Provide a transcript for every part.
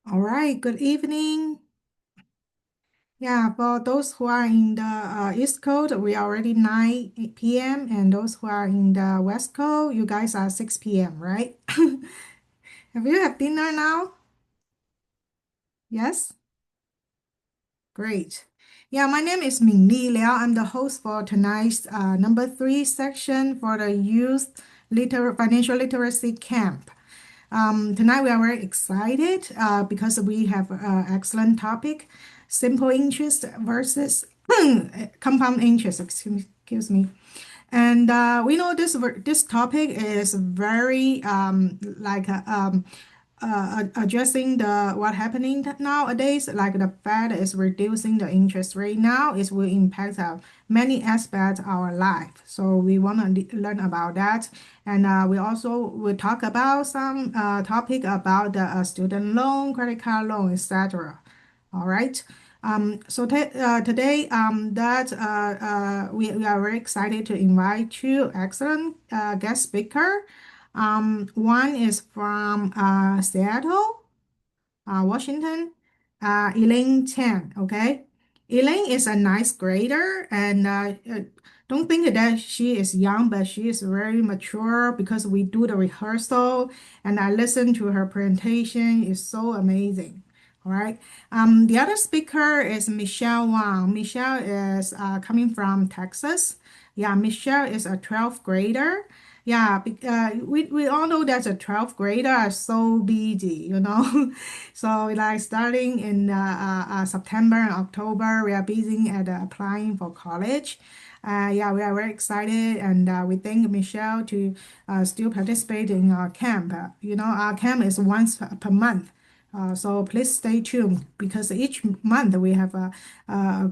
All right, good evening. Yeah, for those who are in the East Coast, we are already 9 p.m. And those who are in the West Coast, you guys are 6 p.m., right? Have you had dinner now? Yes? Great. Yeah, my name is Ming Li Liao. I'm the host for tonight's number three section for the Youth Financial Literacy Camp. Tonight we are very excited because we have an excellent topic, simple interest versus compound interest. Excuse me. And we know this topic is very addressing the what happening nowadays. Like the Fed is reducing the interest rate now, it will impact many aspects of our life. So we want to learn about that, and we also will talk about some topic about the student loan, credit card loan, etc. All right. Today, we are very excited to invite two excellent guest speaker. One is from Seattle, Washington, Elaine Chen. Okay, Elaine is a ninth grader, and don't think that she is young, but she is very mature because we do the rehearsal, and I listen to her presentation. It's so amazing. All right. The other speaker is Michelle Wang. Michelle is coming from Texas. Yeah, Michelle is a 12th grader. Yeah, we all know that a 12th grader are so busy, you know. So like starting in September and October, we are busy at applying for college. Yeah, we are very excited, and we thank Michelle to still participate in our camp. Our camp is once per month. So please stay tuned because each month we have a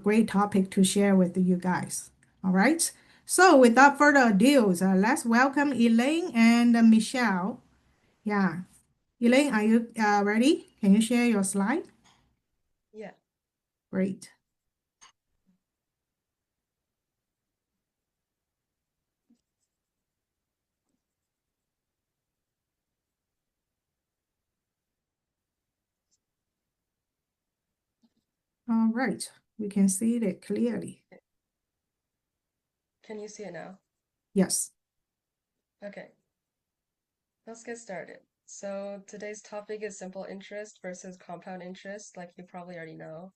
great topic to share with you guys. All right. So without further ado, let's welcome Elaine and Michelle. Yeah. Elaine, are you ready? Can you share your slide? Yeah. Great. All right. We can see it clearly. Can you see it now? Yes. Okay, let's get started. So today's topic is simple interest versus compound interest, like you probably already know.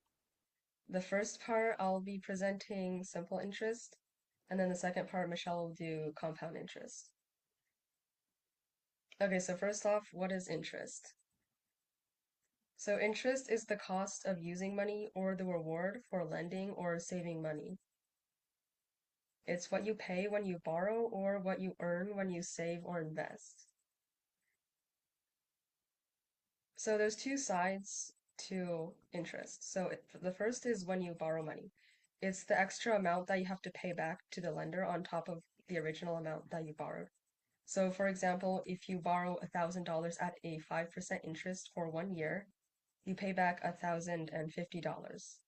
The first part, I'll be presenting simple interest, and then the second part, Michelle will do compound interest. Okay, so first off, what is interest? So interest is the cost of using money or the reward for lending or saving money. It's what you pay when you borrow or what you earn when you save or invest. So there's two sides to interest. So the first is when you borrow money. It's the extra amount that you have to pay back to the lender on top of the original amount that you borrowed. So for example, if you borrow $1,000 at a 5% interest for 1 year, you pay back $1,050.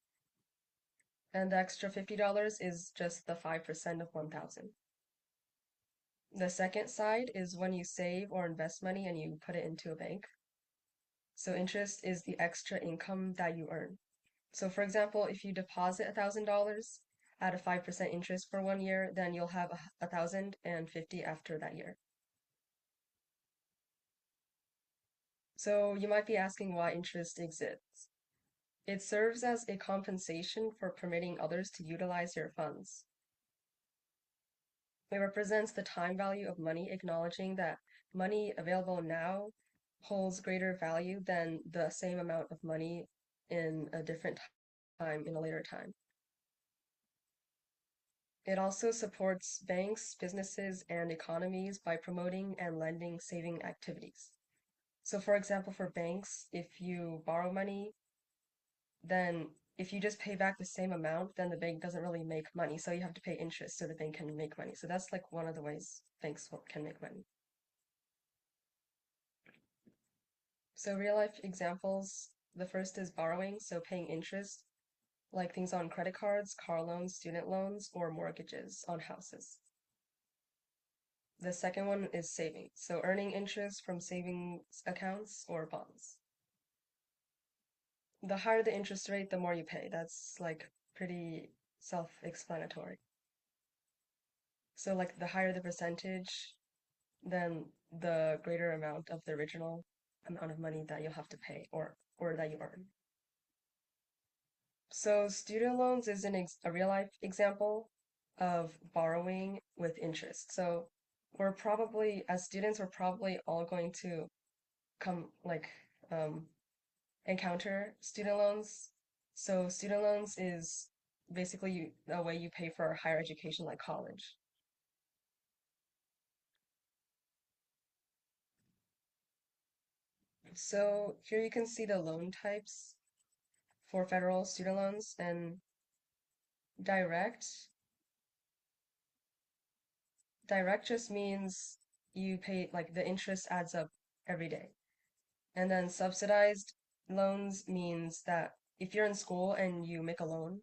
And the extra $50 is just the 5% of 1,000. The second side is when you save or invest money and you put it into a bank. So interest is the extra income that you earn. So for example, if you deposit $1,000 at a 5% interest for 1 year, then you'll have 1,050 after that year. So you might be asking why interest exists. It serves as a compensation for permitting others to utilize your funds. It represents the time value of money, acknowledging that money available now holds greater value than the same amount of money in a different time, in a later time. It also supports banks, businesses, and economies by promoting and lending saving activities. So, for example, for banks, if you borrow money, then if you just pay back the same amount, then the bank doesn't really make money. So you have to pay interest so the bank can make money. So that's like one of the ways banks can make money. So, real life examples, the first is borrowing, so paying interest, like things on credit cards, car loans, student loans, or mortgages on houses. The second one is saving, so earning interest from savings accounts or bonds. The higher the interest rate, the more you pay. That's like pretty self-explanatory. So like the higher the percentage, then the greater amount of the original amount of money that you'll have to pay or that you earn. So student loans is a real life example of borrowing with interest. So we're probably, as students, we're probably all going to come like um, encounter student loans. So student loans is basically a way you pay for higher education like college. So here you can see the loan types for federal student loans and direct. Direct just means you pay like the interest adds up every day. And then subsidized loans means that if you're in school and you make a loan,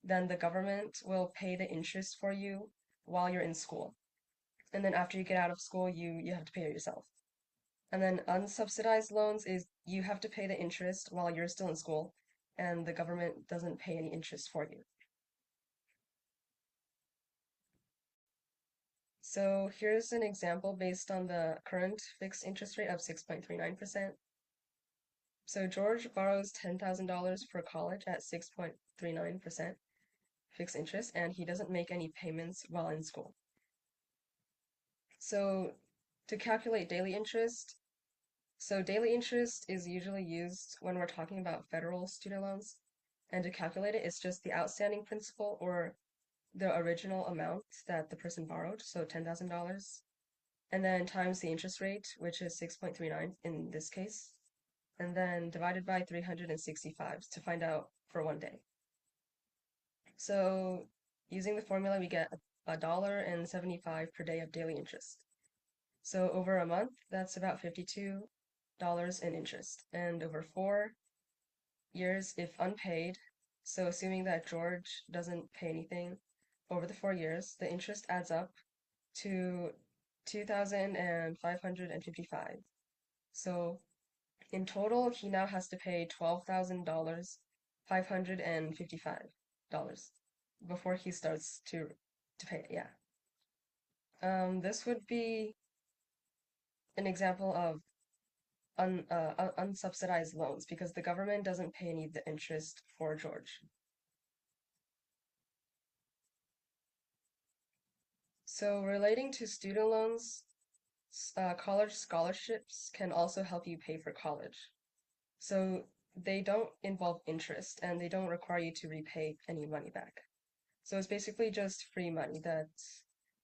then the government will pay the interest for you while you're in school. And then after you get out of school, you have to pay it yourself. And then unsubsidized loans is you have to pay the interest while you're still in school, and the government doesn't pay any interest for you. So here's an example based on the current fixed interest rate of 6.39%. So George borrows $10,000 for college at 6.39% fixed interest, and he doesn't make any payments while in school. So to calculate daily interest, so daily interest is usually used when we're talking about federal student loans. And to calculate it, it's just the outstanding principal or the original amount that the person borrowed, so $10,000, and then times the interest rate, which is 6.39 in this case, and then divided by 365 to find out for one day. So using the formula, we get $1.75 per day of daily interest. So over a month, that's about $52 in interest. And over 4 years, if unpaid, so assuming that George doesn't pay anything over the 4 years, the interest adds up to 2,555. So in total, he now has to pay $12,555 before he starts to pay it. Yeah. This would be an example of unsubsidized loans because the government doesn't pay any of the interest for George. So relating to student loans, college scholarships can also help you pay for college. So they don't involve interest and they don't require you to repay any money back. So it's basically just free money that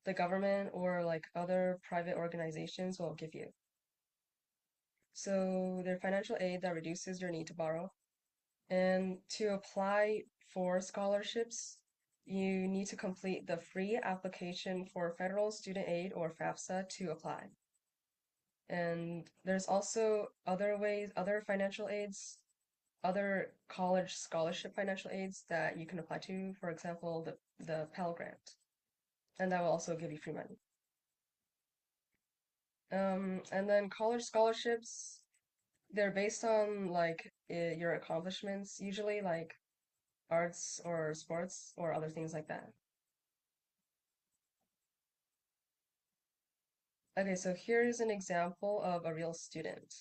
the government or like other private organizations will give you. So they're financial aid that reduces your need to borrow. And to apply for scholarships, you need to complete the free application for federal student aid or FAFSA to apply. And there's also other ways, other financial aids, other college scholarship financial aids that you can apply to, for example, the Pell Grant, and that will also give you free money. And then college scholarships, they're based on like your accomplishments, usually like arts or sports or other things like that. Okay, so here's an example of a real student.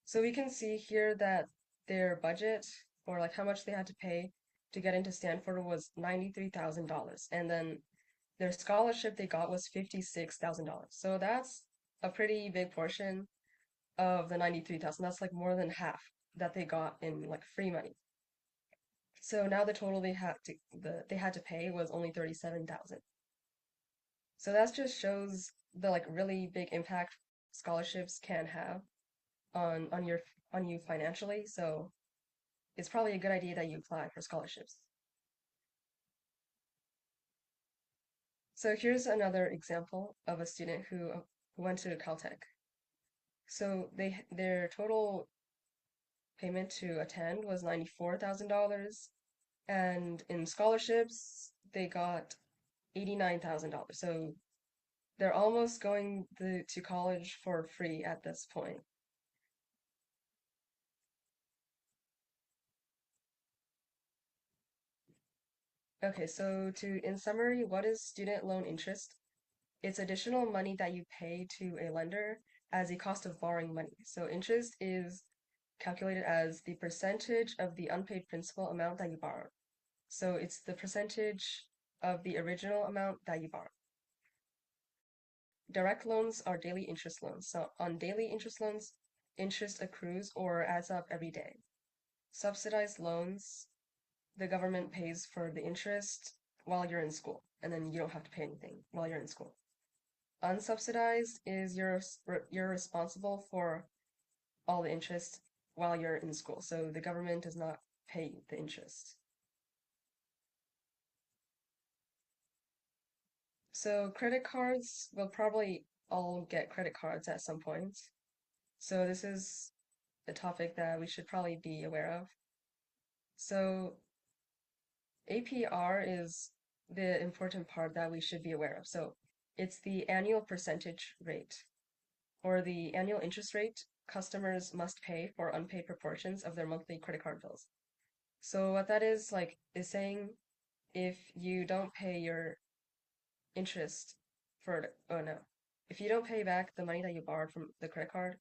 So we can see here that their budget or like how much they had to pay to get into Stanford was $93,000. And then their scholarship they got was $56,000. So that's a pretty big portion of the 93,000. That's like more than half that they got in like free money. So now the total they had to pay was only 37,000. So that just shows the like really big impact scholarships can have on you financially. So it's probably a good idea that you apply for scholarships. So here's another example of a student who went to Caltech. So their total payment to attend was $94,000, and in scholarships they got $89,000. So they're almost going to college for free at this point. Okay, so in summary, what is student loan interest? It's additional money that you pay to a lender as a cost of borrowing money. So interest is calculated as the percentage of the unpaid principal amount that you borrowed. So it's the percentage of the original amount that you borrowed. Direct loans are daily interest loans. So on daily interest loans, interest accrues or adds up every day. Subsidized loans, the government pays for the interest while you're in school, and then you don't have to pay anything while you're in school. Unsubsidized is you're responsible for all the interest while you're in school, so the government does not pay the interest. So credit cards, we'll probably all get credit cards at some point. So this is a topic that we should probably be aware of. So APR is the important part that we should be aware of. So it's the annual percentage rate or the annual interest rate customers must pay for unpaid proportions of their monthly credit card bills. So what that is like is saying if you don't pay your interest oh no, if you don't pay back the money that you borrowed from the credit card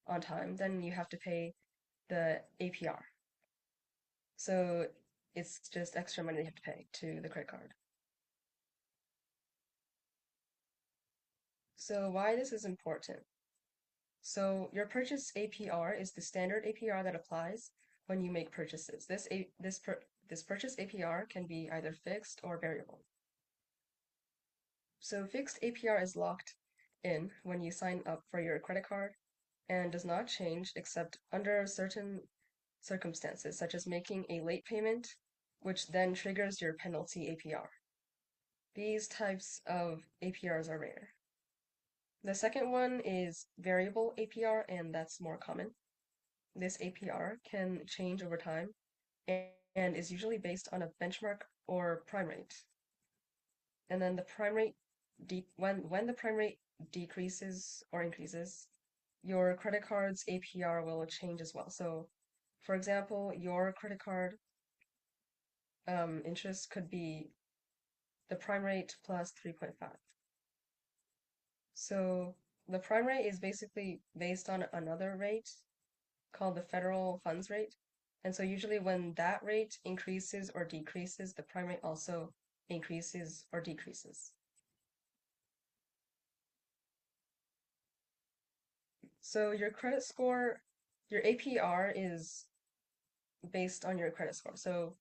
on time, then you have to pay the APR. So it's just extra money that you have to pay to the credit card. So why this is important? So your purchase APR is the standard APR that applies when you make purchases. This purchase APR can be either fixed or variable. So fixed APR is locked in when you sign up for your credit card and does not change except under certain circumstances, such as making a late payment, which then triggers your penalty APR. These types of APRs are rare. The second one is variable APR, and that's more common. This APR can change over time and is usually based on a benchmark or prime rate. And then the prime rate when the prime rate decreases or increases, your credit card's APR will change as well. So, for example, your credit card interest could be the prime rate plus 3.5. So the prime rate is basically based on another rate called the federal funds rate. And so usually when that rate increases or decreases, the prime rate also increases or decreases. So your credit score, your APR is based on your credit score. So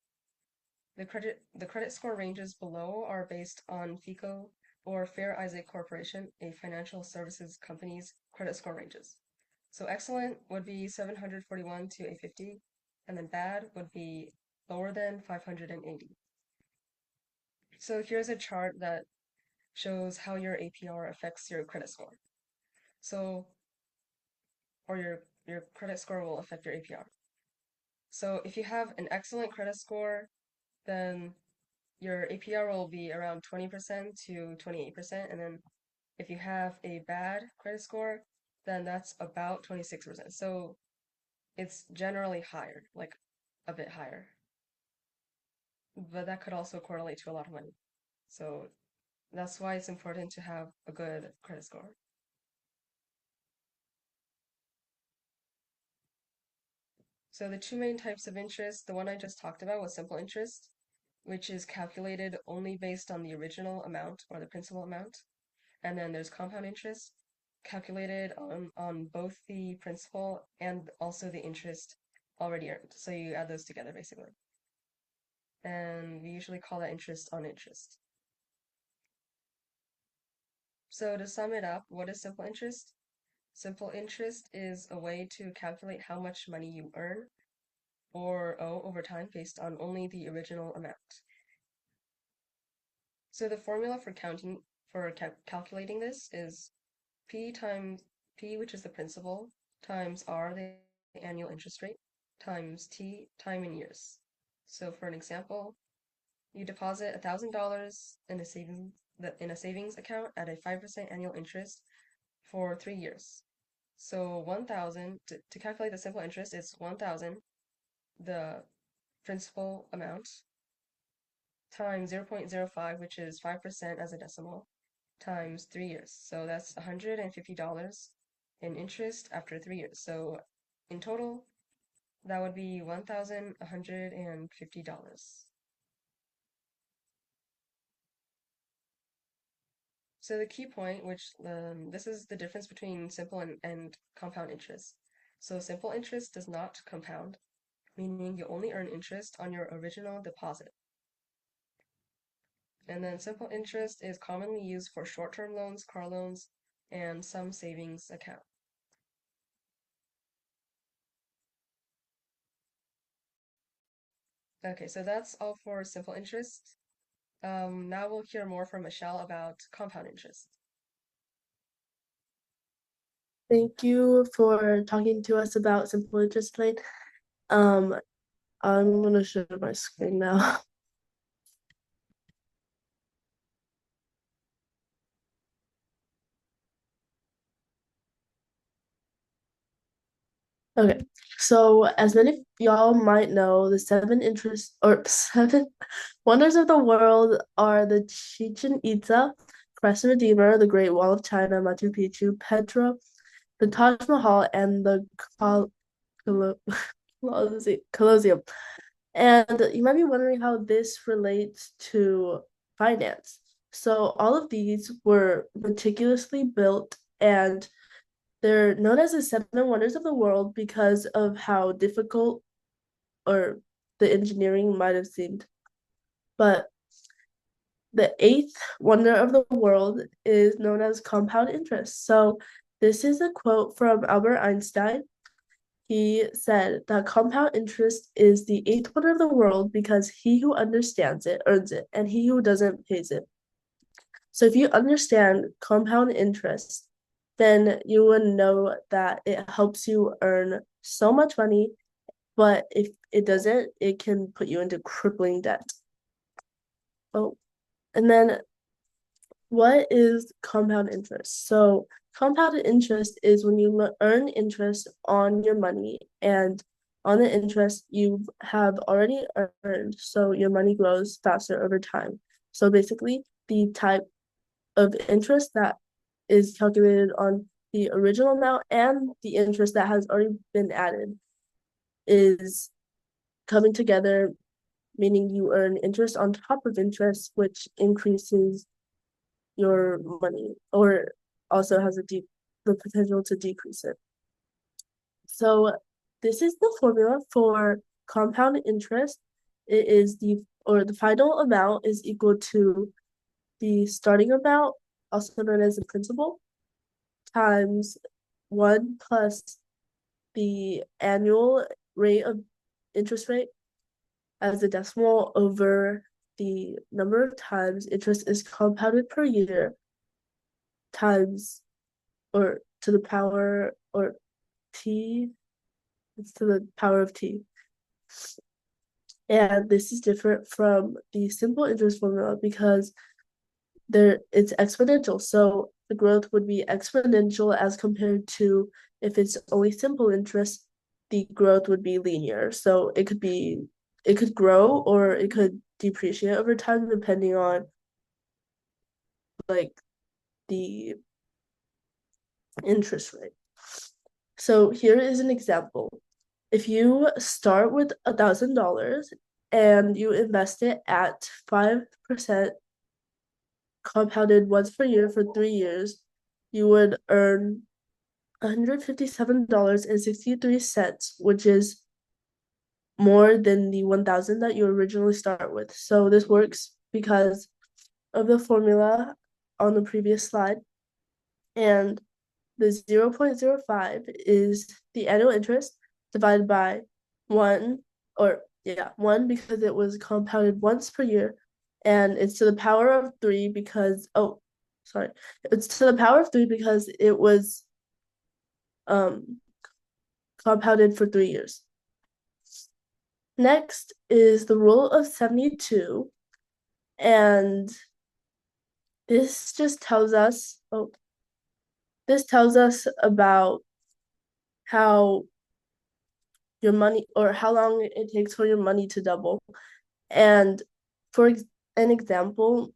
the credit score ranges below are based on FICO or Fair Isaac Corporation, a financial services company's credit score ranges. So excellent would be 741 to 850, and then bad would be lower than 580. So here's a chart that shows how your APR affects your credit score. So, or your credit score will affect your APR. So if you have an excellent credit score, then your APR will be around 20% to 28%. And then if you have a bad credit score, then that's about 26%. So it's generally higher, like a bit higher. But that could also correlate to a lot of money. So that's why it's important to have a good credit score. So the two main types of interest, the one I just talked about was simple interest, which is calculated only based on the original amount or the principal amount. And then there's compound interest, calculated on both the principal and also the interest already earned. So you add those together basically. And we usually call that interest on interest. So to sum it up, what is simple interest? Simple interest is a way to calculate how much money you earn or owe over time based on only the original amount. So the formula for calculating this is P times P, which is the principal, times R, the annual interest rate, times T, time in years. So for an example, you deposit $1,000 in a savings account at a 5% annual interest for 3 years. So 1,000 to calculate the simple interest, it's 1,000, the principal amount, times 0.05, which is 5% as a decimal, times 3 years. So that's $150 in interest after 3 years. So in total, that would be $1,150. So the key point, which this is the difference between simple and compound interest. So simple interest does not compound, meaning you only earn interest on your original deposit. And then simple interest is commonly used for short-term loans, car loans, and some savings account. Okay, so that's all for simple interest. Now we'll hear more from Michelle about compound interest. Thank you for talking to us about simple interest rate. Um, I'm gonna share my screen now. Okay, so as many of y'all might know, the seven wonders of the world are the Chichen Itza, Christ the Redeemer, the Great Wall of China, Machu Picchu, Petra, the Taj Mahal, and the Colosseum. And you might be wondering how this relates to finance. So all of these were meticulously built, and they're known as the seven wonders of the world because of how difficult or the engineering might have seemed. But the eighth wonder of the world is known as compound interest. So this is a quote from Albert Einstein. He said that compound interest is the eighth wonder of the world because he who understands it earns it, and he who doesn't pays it. So if you understand compound interest, then you would know that it helps you earn so much money, but if it doesn't, it can put you into crippling debt. Oh, and then what is compound interest? So compounded interest is when you earn interest on your money, and on the interest you have already earned, so your money grows faster over time. So basically, the type of interest that is calculated on the original amount and the interest that has already been added is coming together, meaning you earn interest on top of interest, which increases your money or also has the potential to decrease it. So this is the formula for compound interest. It is the final amount is equal to the starting amount, also known as the principal, times 1 plus the annual rate of interest rate as a decimal over the number of times interest is compounded per year times or to the power or t, it's to the power of t. And this is different from the simple interest formula because it's exponential. So the growth would be exponential as compared to if it's only simple interest, the growth would be linear. So it could grow or it could depreciate over time depending on like the interest rate. So here is an example. If you start with $1,000 and you invest it at 5% compounded once per year for 3 years, you would earn $157.63, which is more than the 1,000 that you originally start with. So this works because of the formula on the previous slide. And the 0.05 is the annual interest divided by 1, or yeah, 1 because it was compounded once per year, and it's to the power of 3 because it's to the power of 3 because it was compounded for 3 years. Next is the rule of 72, and this just tells us about how your money or how long it takes for your money to double. And for an example,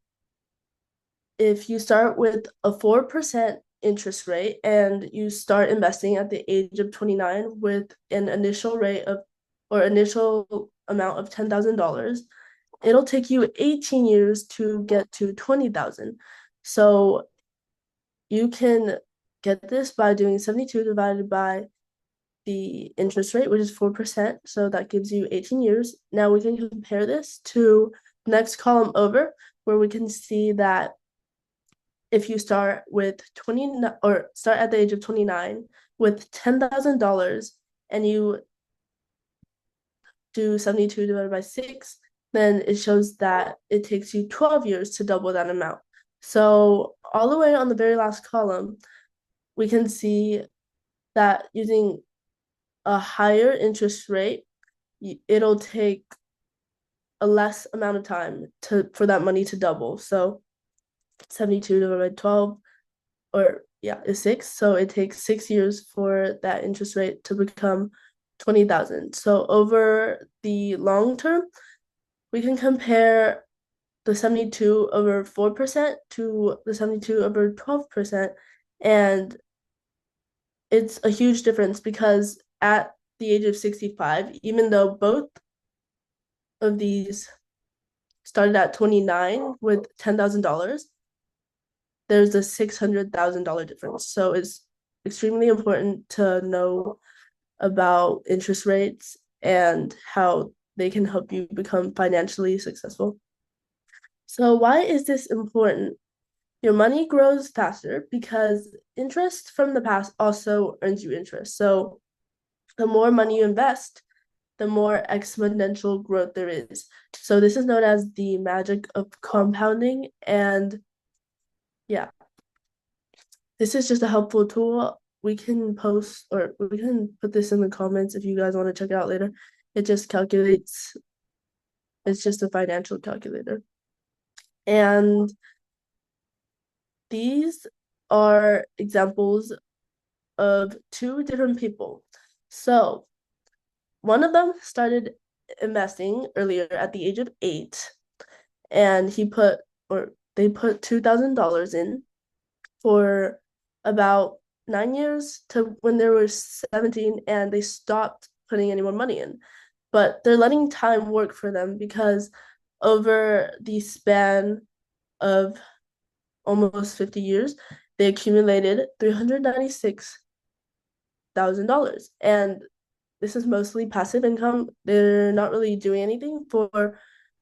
if you start with a 4% interest rate and you start investing at the age of 29 with an initial rate of or initial amount of $10,000, it'll take you 18 years to get to 20,000. So you can get this by doing 72 divided by the interest rate, which is 4%. So that gives you 18 years. Now we can compare this to the next column over, where we can see that if you start with 20 or start at the age of 29 with $10,000 and you do 72 divided by 6, then it shows that it takes you 12 years to double that amount. So all the way on the very last column, we can see that using a higher interest rate, it'll take a less amount of time for that money to double. So 72 divided by 12, or yeah, is 6. So it takes 6 years for that interest rate to become 20,000. So over the long term, we can compare the 72 over 4% to the 72 over 12%. And it's a huge difference because at the age of 65, even though both of these started at 29 with $10,000, there's a $600,000 difference. So it's extremely important to know about interest rates and how they can help you become financially successful. So why is this important? Your money grows faster because interest from the past also earns you interest. So the more money you invest, the more exponential growth there is. So this is known as the magic of compounding. And yeah, this is just a helpful tool. We can post, or we can put this in the comments if you guys want to check it out later. It just calculates, it's just a financial calculator. And these are examples of two different people. So one of them started investing earlier at the age of 8, and they put $2,000 in for about 9 years to when they were 17, and they stopped putting any more money in. But they're letting time work for them because over the span of almost 50 years, they accumulated $396,000. And this is mostly passive income. They're not really doing anything for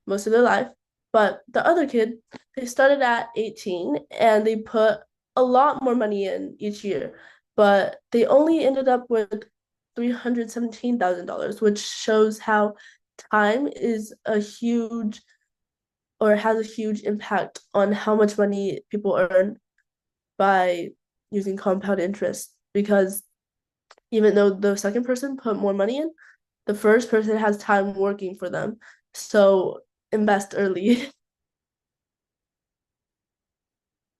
most of their life. But the other kid, they started at 18 and they put a lot more money in each year, but they only ended up with $317,000, which shows how time is a huge or has a huge impact on how much money people earn by using compound interest. Because even though the second person put more money in, the first person has time working for them. So invest early.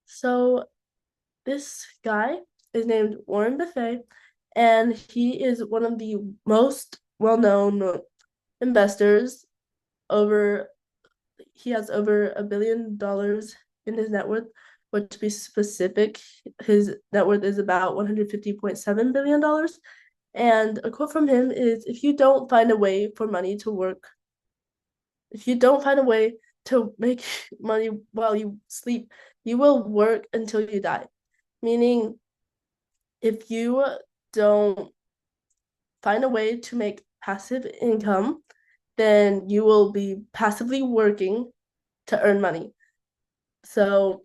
So this guy is named Warren Buffett, and he is one of the most well-known investors. He has over $1 billion in his net worth, which to be specific, his net worth is about $150.7 billion. And a quote from him is, if you don't find a way for money to work, if you don't find a way to make money while you sleep, you will work until you die. Meaning, if you don't find a way to make passive income, then you will be passively working to earn money. So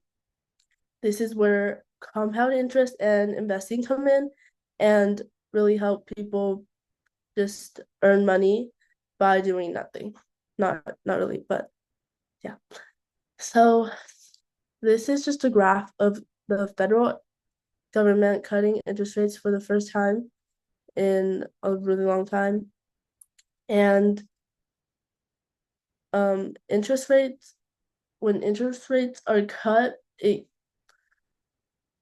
this is where compound interest and investing come in and really help people just earn money by doing nothing. Not really, but yeah. So this is just a graph of the federal government cutting interest rates for the first time in a really long time. And interest rates, when interest rates are cut,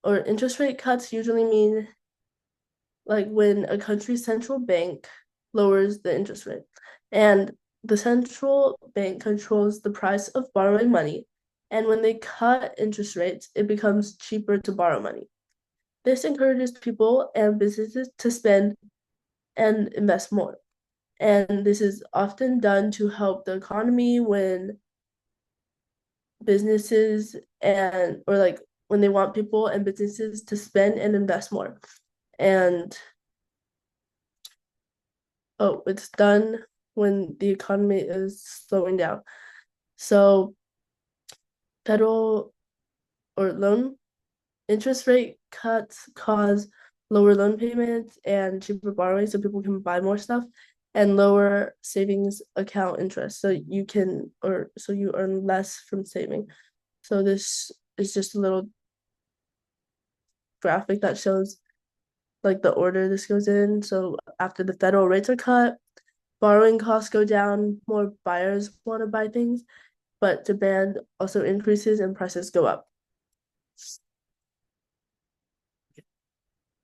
interest rate cuts usually mean like when a country's central bank lowers the interest rate. And the central bank controls the price of borrowing money, and when they cut interest rates, it becomes cheaper to borrow money. This encourages people and businesses to spend and invest more. And this is often done to help the economy when businesses and or like when they want people and businesses to spend and invest more. And it's done when the economy is slowing down. So federal or loan interest rate cuts cause lower loan payments and cheaper borrowing so people can buy more stuff and lower savings account interest so you earn less from saving. So this is just a little graphic that shows like the order this goes in. So after the federal rates are cut, borrowing costs go down, more buyers want to buy things, but demand also increases and prices go up.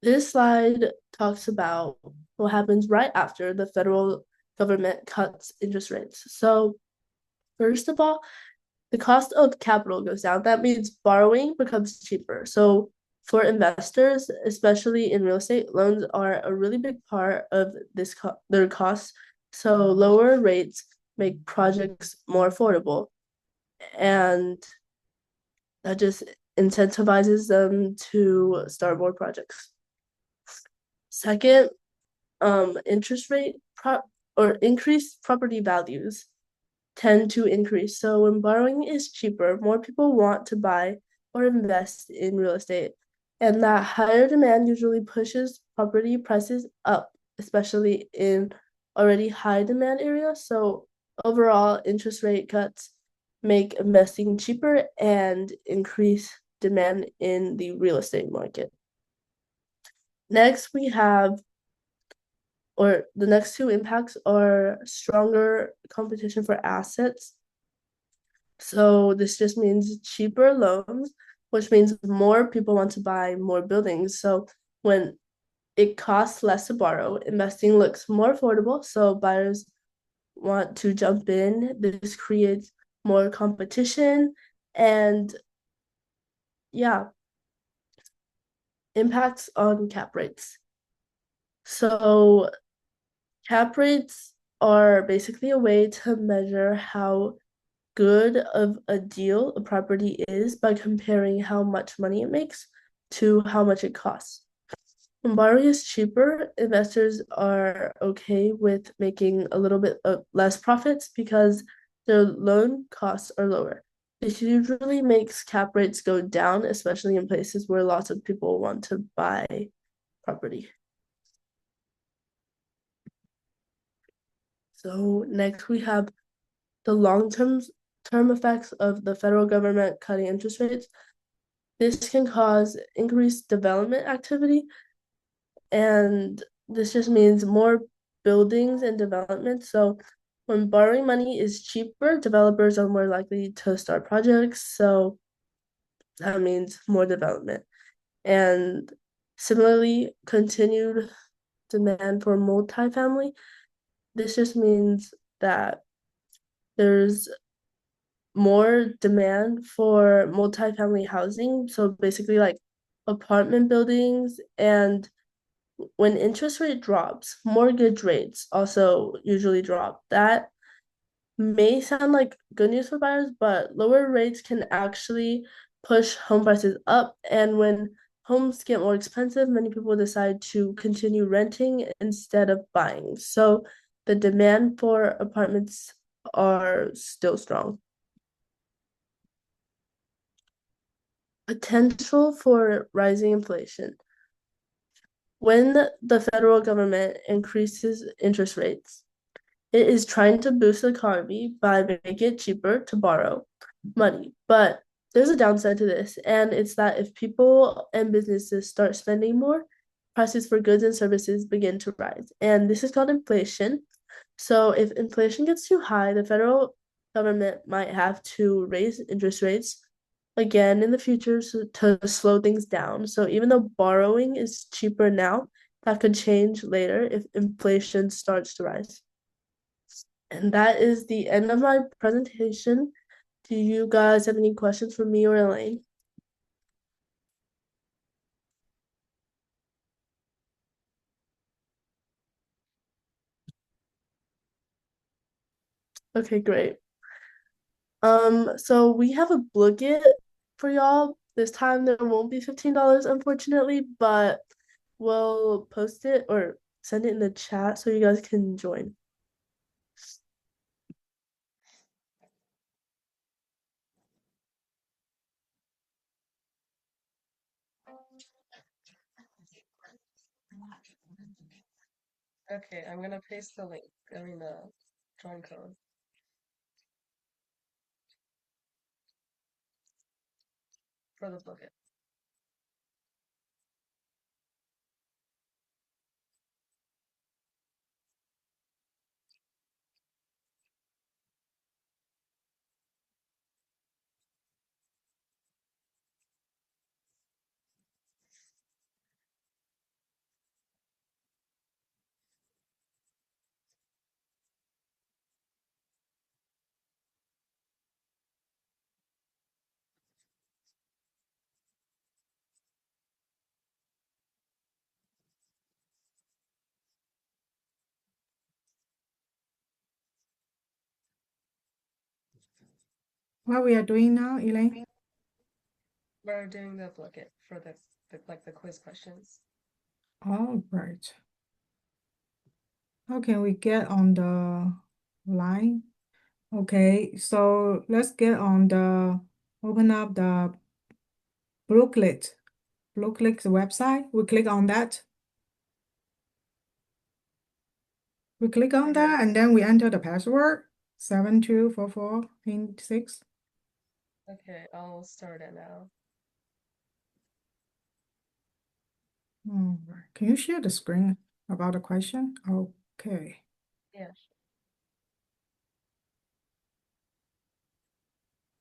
This slide talks about what happens right after the federal government cuts interest rates. So first of all, the cost of capital goes down. That means borrowing becomes cheaper. So for investors, especially in real estate, loans are a really big part of their costs. So lower rates make projects more affordable, and that just incentivizes them to start more projects. Second, interest rate or increased property values tend to increase. So when borrowing is cheaper, more people want to buy or invest in real estate. And that higher demand usually pushes property prices up, especially in already high demand areas. So overall, interest rate cuts make investing cheaper and increase demand in the real estate market. Next, we have the next two impacts are stronger competition for assets. So this just means cheaper loans, which means more people want to buy more buildings. So when it costs less to borrow, investing looks more affordable. So buyers want to jump in. This creates more competition and yeah, impacts on cap rates. So cap rates are basically a way to measure how good of a deal a property is by comparing how much money it makes to how much it costs. When borrowing is cheaper, investors are okay with making a little bit of less profits because their loan costs are lower. This usually makes cap rates go down, especially in places where lots of people want to buy property. So next we have the long-term effects of the federal government cutting interest rates. This can cause increased development activity, and this just means more buildings and development. So when borrowing money is cheaper, developers are more likely to start projects. So that means more development. And similarly, continued demand for multifamily. This just means that there's more demand for multifamily housing. So basically like apartment buildings, and when interest rate drops, mortgage rates also usually drop. That may sound like good news for buyers, but lower rates can actually push home prices up. And when homes get more expensive, many people decide to continue renting instead of buying. So the demand for apartments are still strong. Potential for rising inflation. When the federal government increases interest rates, it is trying to boost the economy by making it cheaper to borrow money. But there's a downside to this, and it's that if people and businesses start spending more, prices for goods and services begin to rise. And this is called inflation. So if inflation gets too high, the federal government might have to raise interest rates again in the future to slow things down. So even though borrowing is cheaper now, that could change later if inflation starts to rise. And that is the end of my presentation. Do you guys have any questions for me or Elaine? Okay, great. So we have a Blooket for y'all. This time there won't be $15, unfortunately, but we'll post it or send it in the chat so you guys can join. Okay, I'm gonna paste the link. I mean the join code for the bucket. What we are doing now, Elaine? We're doing the bucket for the quiz questions. All right. How can we get on the line? Okay, so let's get on open up the Blueclick's website. We click on that. We click on that and then we enter the password 724486. Okay, I'll start it now. All right. Can you share the screen about the question? Okay. Yeah.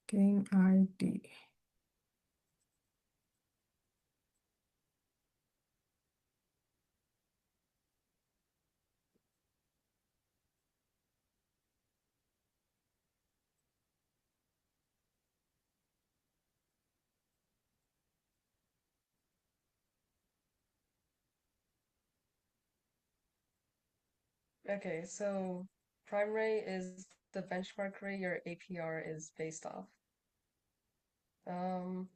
Game ID. Okay, so prime rate is the benchmark rate your APR is based off. Um,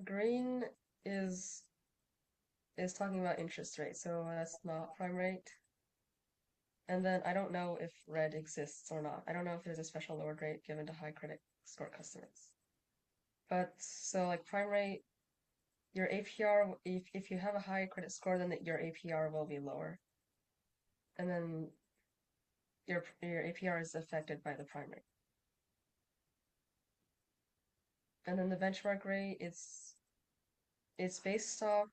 green is talking about interest rate, so that's not prime rate. And then I don't know if red exists or not. I don't know if there's a special lowered rate given to high credit score customers. But so like prime rate, your APR, if you have a high credit score, then your APR will be lower. And then your APR is affected by the prime rate. And then the benchmark rate, it's based off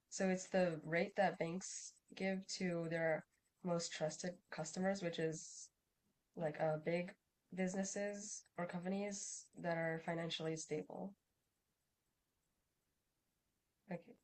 so it's the rate that banks give to their most trusted customers, which is like big businesses or companies that are financially stable. Okay.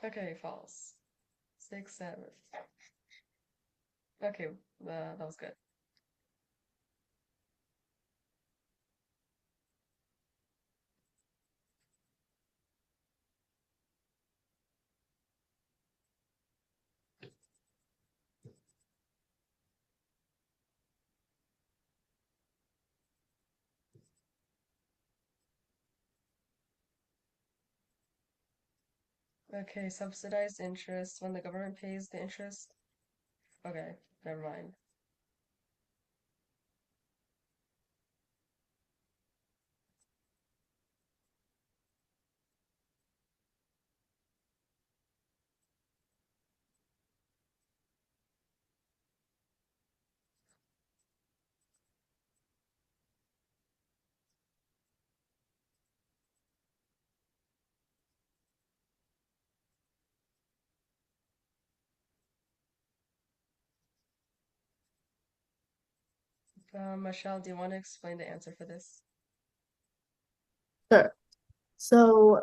Okay, false. 6, 7. Okay, that was good. Okay, subsidized interest when the government pays the interest. Okay, never mind. Michelle, do you want to explain the answer for this? Sure. So,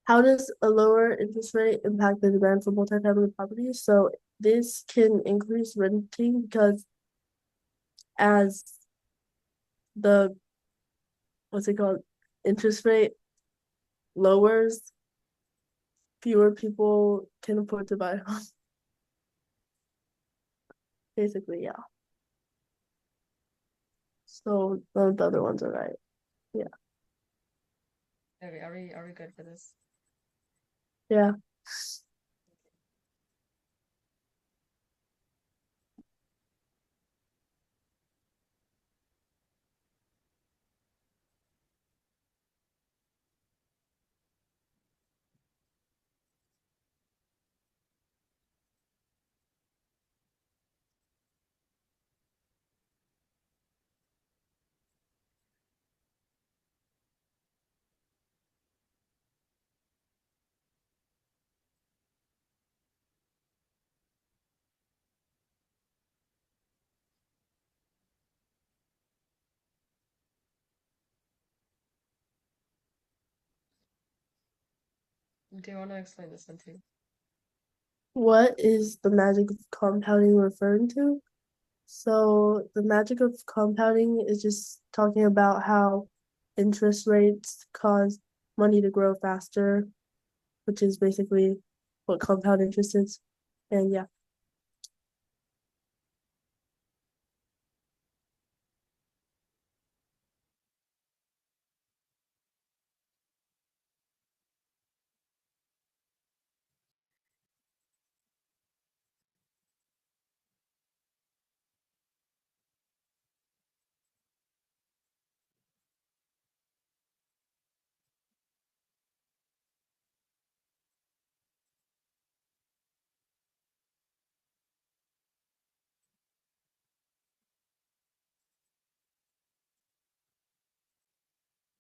how does a lower interest rate impact the demand for multifamily properties? So, this can increase renting because as the what's it called interest rate lowers, fewer people can afford to buy a home. Basically, yeah. So the other ones are right. Yeah. Okay, are we good for this? Yeah. Do you want to explain this one too? What is the magic of compounding referring to? So the magic of compounding is just talking about how interest rates cause money to grow faster, which is basically what compound interest is. And yeah.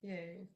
Yay.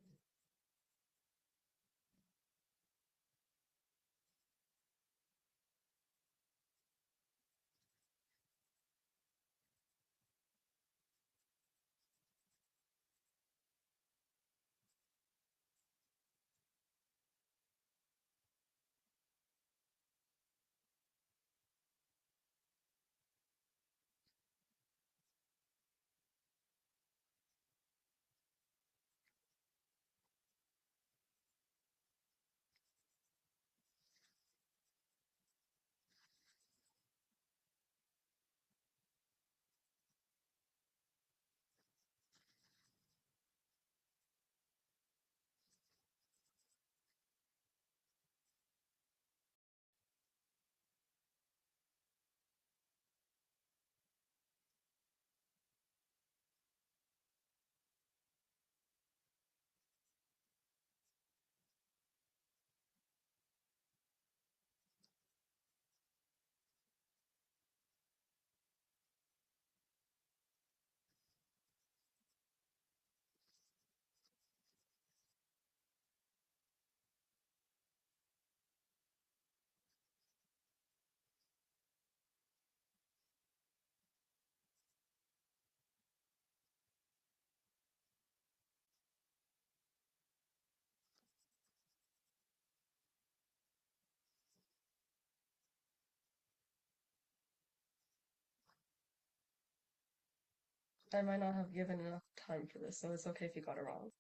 I might not have given enough time for this, so it's okay if you got it wrong.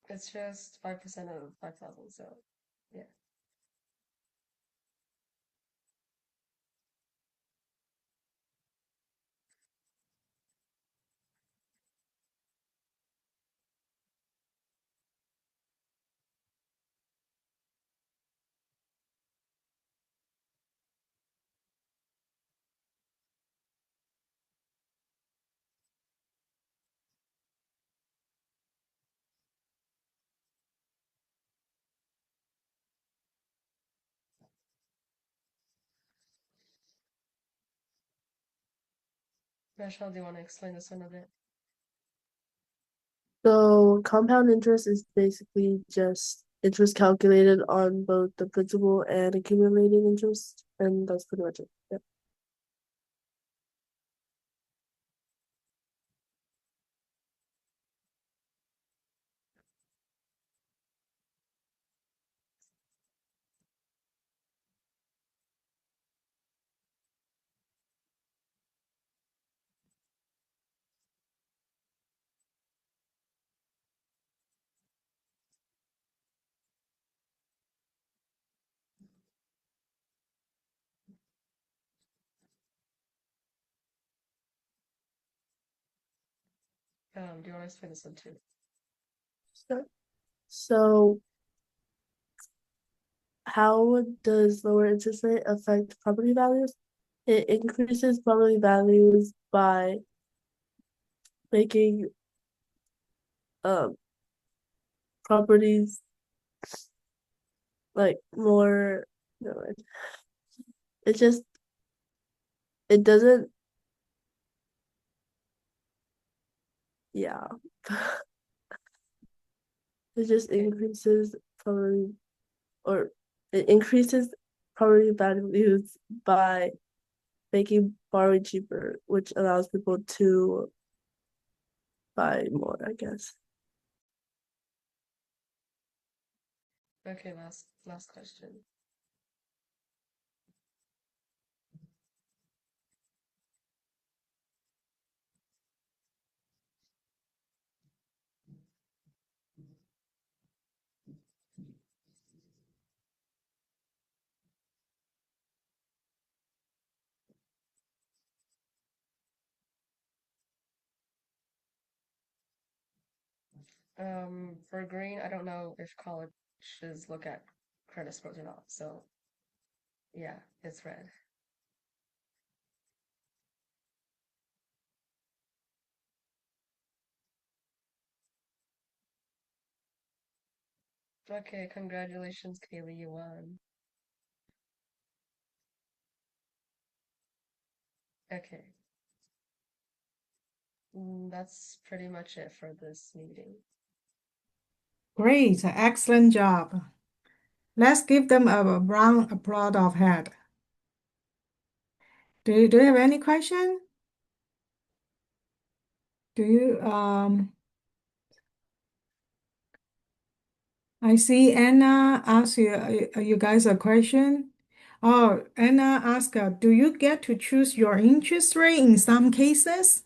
It's just 5% of 5,000, so yeah. Michelle, do you want to explain this one a bit? So compound interest is basically just interest calculated on both the principal and accumulated interest, and that's pretty much it. Yeah. Do you want to explain this one too? Sure. So, how does lower interest rate affect property values? It increases property values by making um properties like more, no, it just it doesn't, yeah. It just Okay. increases property, or it increases property values by making borrowing cheaper, which allows people to buy more, I guess. Okay, last question. For green, I don't know if colleges look at credit scores or not, so yeah, it's red. Okay, congratulations, Kaylee, you won. Okay, that's pretty much it for this meeting. Great, excellent job. Let's give them a round applause of head. Do you have any question? Do you I see Anna ask you guys a question. Oh, Anna asked, do you get to choose your interest rate in some cases?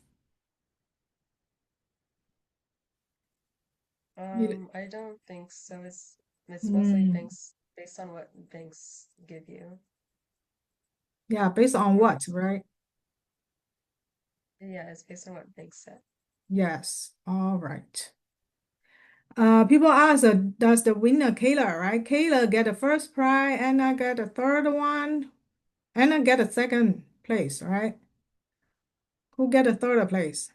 I don't think so. It's mostly Mm, banks based on what banks give you. yeah, based on Or what, right? yeah, it's based on what banks said. Yes, all right. People ask, does the winner Kayla, right? Kayla get the first prize, Anna get the third one, Anna get the second place, right? Who get the third place?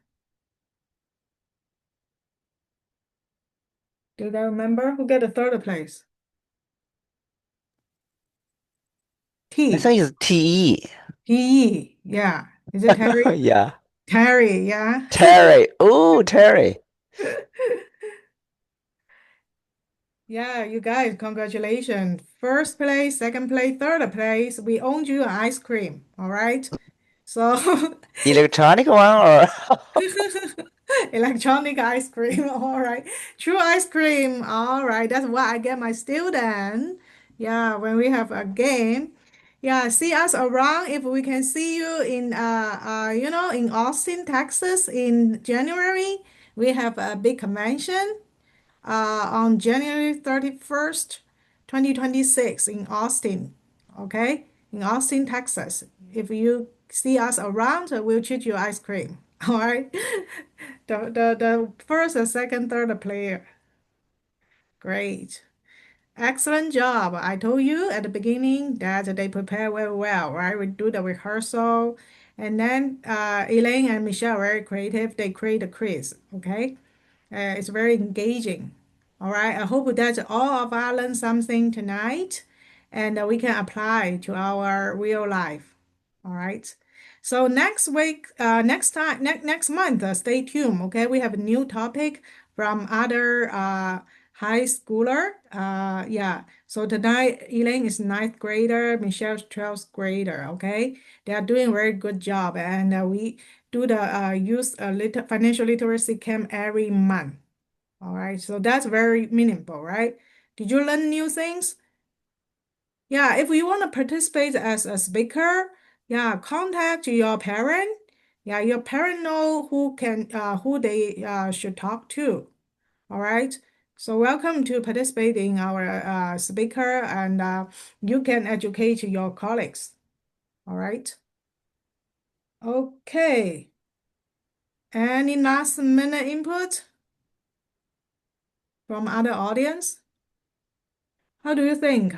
Do you remember who get the third place? I T. think it's TE. T. Yeah. Is it Terry? Yeah. Terry, yeah. Terry. Ooh, Terry. Yeah, you guys, congratulations. First place, second place, third place. We owned you an ice cream. All right. So Electronic one or electronic ice cream. All right. True ice cream. All right. That's what I get my student. Yeah, when we have a game. Yeah, see us around if we can see you in in Austin, Texas in January. We have a big convention on January 31st, 2026 in Austin. Okay? In Austin, Texas. If you see us around, we'll treat you ice cream. All right? The first, the second, third player. Great. Excellent job. I told you at the beginning that they prepare very well, right? We do the rehearsal. And then Elaine and Michelle are very creative. They create a quiz, okay? It's very engaging. All right. I hope that all of us learn something tonight and we can apply to our real life. All right. So next week, next month, stay tuned. Okay. We have a new topic from other high schooler. Yeah. So tonight, Elaine is ninth grader, Michelle's 12th grader. Okay. They are doing a very good job. And we do the use financial literacy camp every month. All right, so that's very meaningful, right? Did you learn new things? Yeah, if you want to participate as a speaker, yeah, contact your parent. Yeah, your parent know who they should talk to. All right. So welcome to participate in our speaker, and you can educate your colleagues. All right. Okay. Any last minute input from other audience? How do you think?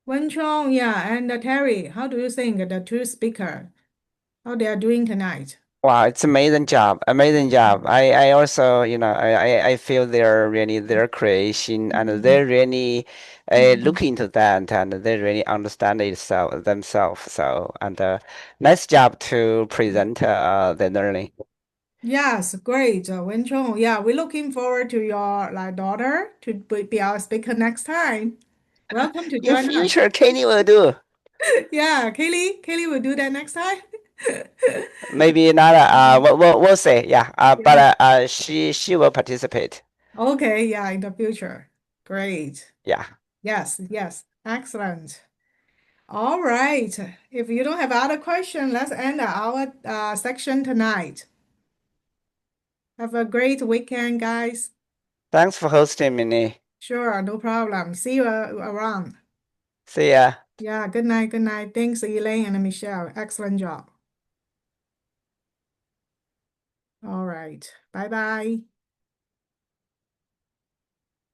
Wenchong, yeah, and Terry, how do you think the two speaker, how they are doing tonight? Wow, it's amazing job. Amazing job. I also, I feel their creation and they really look into that and they really understand itself themselves. So and nice job to present the learning. Yes, great, Wenchong. Yeah, we're looking forward to your daughter to be our speaker next time. Welcome to In join us. future, Kenny will do. Yeah, Kaylee will do that next time. Maybe not. We'll say. Yeah. Yeah. But she will participate. Okay, yeah, in the future. Great. Yeah. Yes, yes. Excellent. All right. If you don't have other questions, let's end our section tonight. Have a great weekend, guys. Thanks for hosting me. Sure, no problem. See you around. See ya. Yeah, good night, good night. Thanks, Elaine and Michelle. Excellent job. All right. Bye-bye.